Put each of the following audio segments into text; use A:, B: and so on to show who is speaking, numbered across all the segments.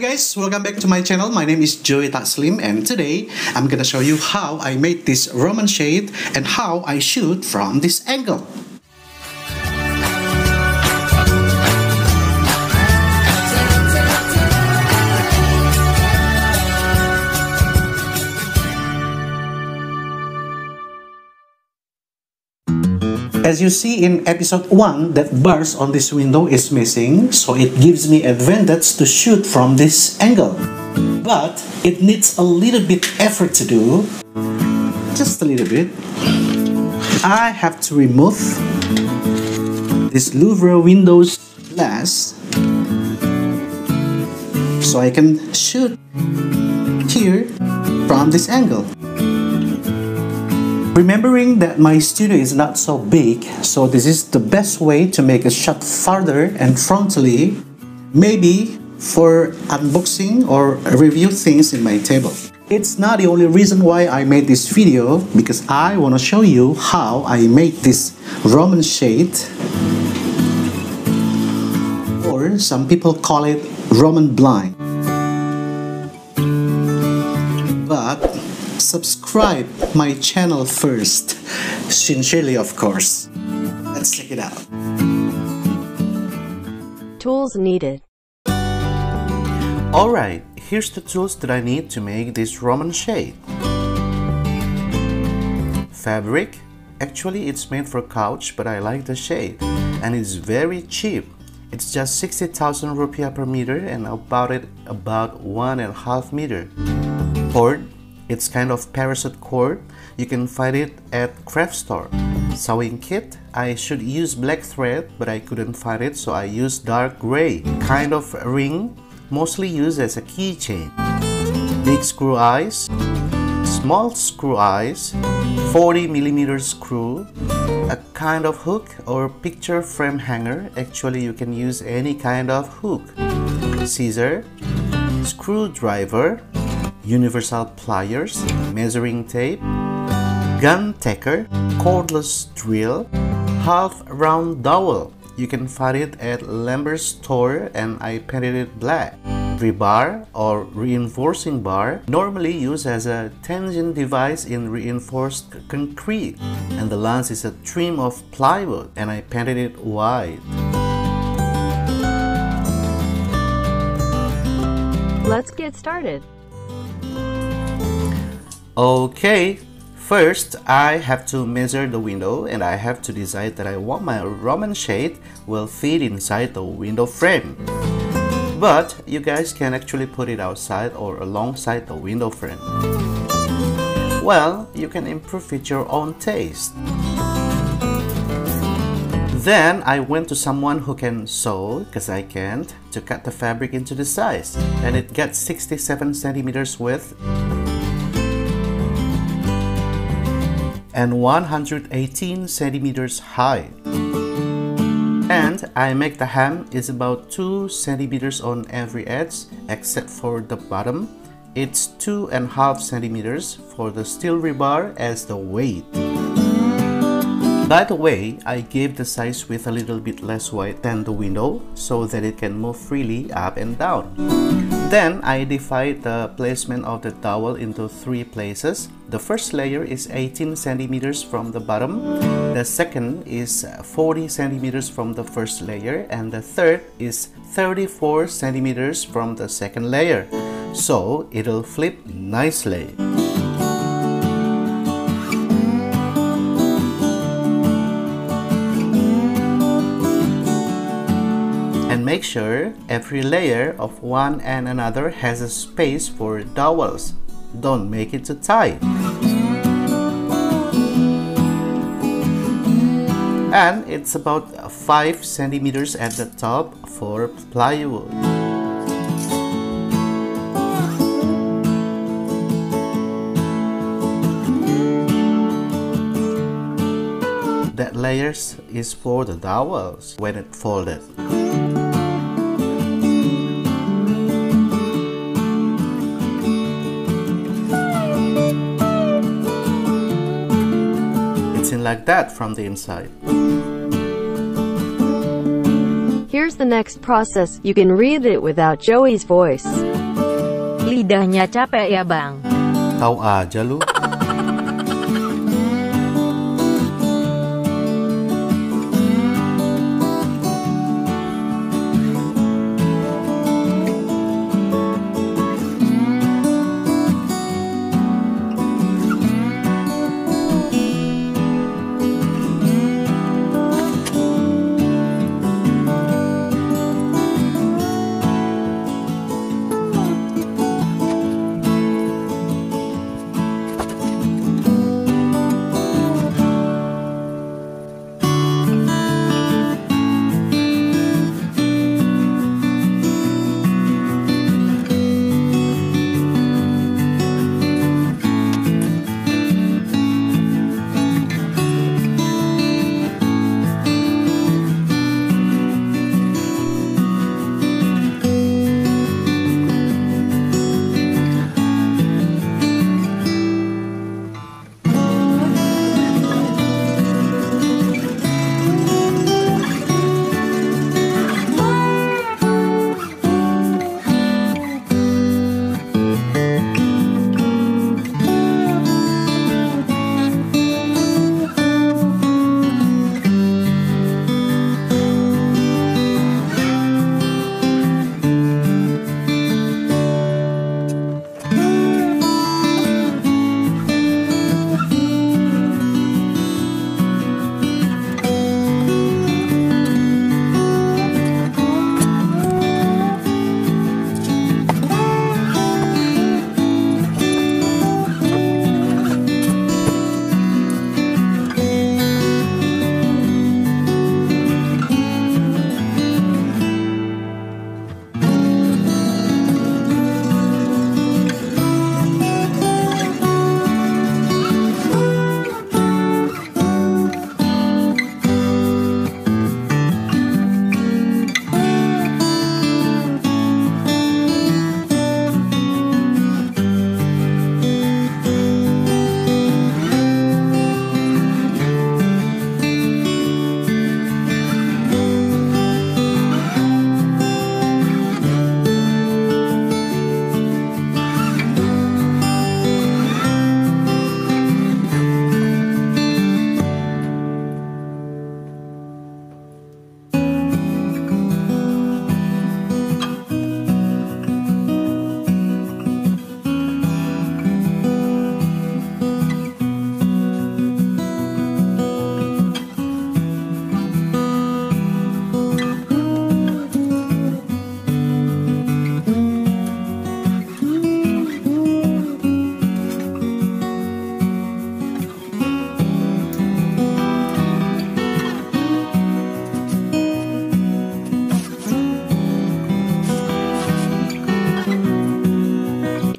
A: guys, welcome back to my channel. My name is Joey Taslim, and today I'm gonna show you how I made this Roman shade and how I shoot from this angle. As you see in episode 1, that bars on this window is missing, so it gives me advantage to shoot from this angle. But it needs a little bit effort to do, just a little bit. I have to remove this Louvre windows glass so I can shoot here from this angle. Remembering that my studio is not so big, so this is the best way to make a shot farther and frontally, maybe for unboxing or review things in my table. It's not the only reason why I made this video, because I want to show you how I made this Roman shade, or some people call it Roman blind. But subscribe my channel first, sincerely of course. Let's check it out.
B: Tools needed.
A: Alright, here's the tools that I need to make this Roman shade. Fabric. Actually it's made for couch, but I like the shade and it's very cheap. It's just 60,000 rupiah per meter and about 1.5 meter. Cord. It's kind of parachute cord. You can find it at craft store. Sewing kit. I should use black thread, but I couldn't find it, so I used dark gray. Kind of ring, mostly used as a keychain. Big screw eyes, small screw eyes, 40mm screw, a kind of hook or picture frame hanger. Actually, you can use any kind of hook. Scissor, screwdriver, universal pliers, measuring tape, gun tacker, cordless drill, half round dowel. You can find it at lumber store and I painted it black. Rebar or reinforcing bar, normally used as a tension device in reinforced concrete. And the lance is a trim of plywood and I painted it white.
B: Let's get started.
A: Okay, first I have to measure the window and I have to decide that I want my Roman shade will fit inside the window frame. But you guys can actually put it outside or alongside the window frame. Well, you can improve with your own taste. Then I went to someone who can sew, because I can't, to cut the fabric into the size. And it got 67 centimeters width and 118 centimeters high. And I make the hem is about 2 centimeters on every edge except for the bottom. It's 2.5 centimeters for the steel rebar as the weight. By the way, I gave the size width a little bit less wide than the window so that it can move freely up and down. Then I divide the placement of the dowel into 3 places. The first layer is 18 centimeters from the bottom, the second is 40 centimeters from the first layer, and the third is 34 centimeters from the second layer. So it'll flip nicely. And make sure every layer of one and another has a space for dowels. Don't make it too tight. And it's about 5 centimeters at the top for plywood. That layers is for the dowels when it folded. It's in like that from the inside.
B: Here's the next process, you can read it without Joey's voice.
C: Lidahnya capek ya bang.
A: Tahu aja lu.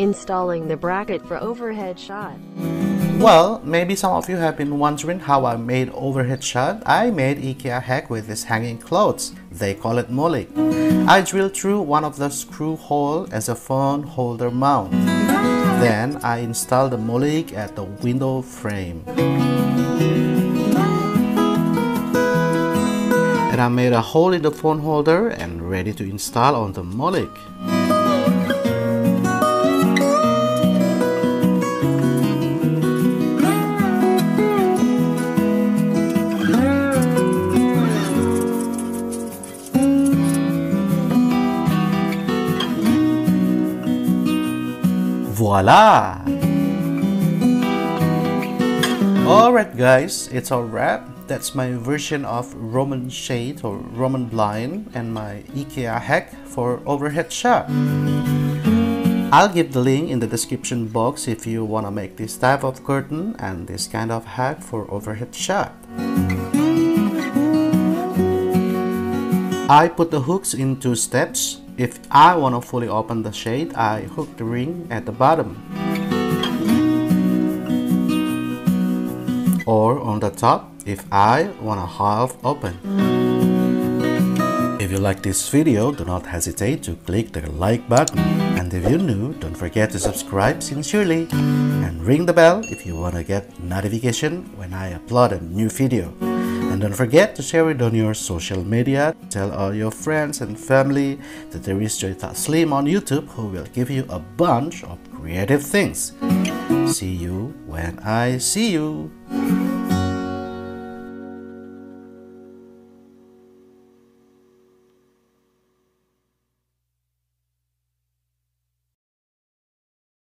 B: Installing the bracket for overhead shot.
A: Well, maybe some of you have been wondering how I made overhead shot. I made IKEA hack with this hanging clothes. They call it mulig. I drilled through one of the screw hole as a phone holder mount. Then I installed the mulig at the window frame. And I made a hole in the phone holder and ready to install on the mulig. Voila! Alright guys, it's a wrap. That's my version of Roman shade or Roman blind and my IKEA hack for overhead shot. I'll give the link in the description box if you want to make this type of curtain and this kind of hack for overhead shot. I put the hooks in 2 steps. If I want to fully open the shade, I hook the ring at the bottom. Or on the top if I want to half open. If you like this video, do not hesitate to click the like button. And if you're new, don't forget to subscribe sincerely and ring the bell if you want to get notification when I upload a new video. And And don't forget to share it on your social media. Tell all your friends and family that there is Joy Taslim on YouTube who will give you a bunch of creative things. See you when I see you.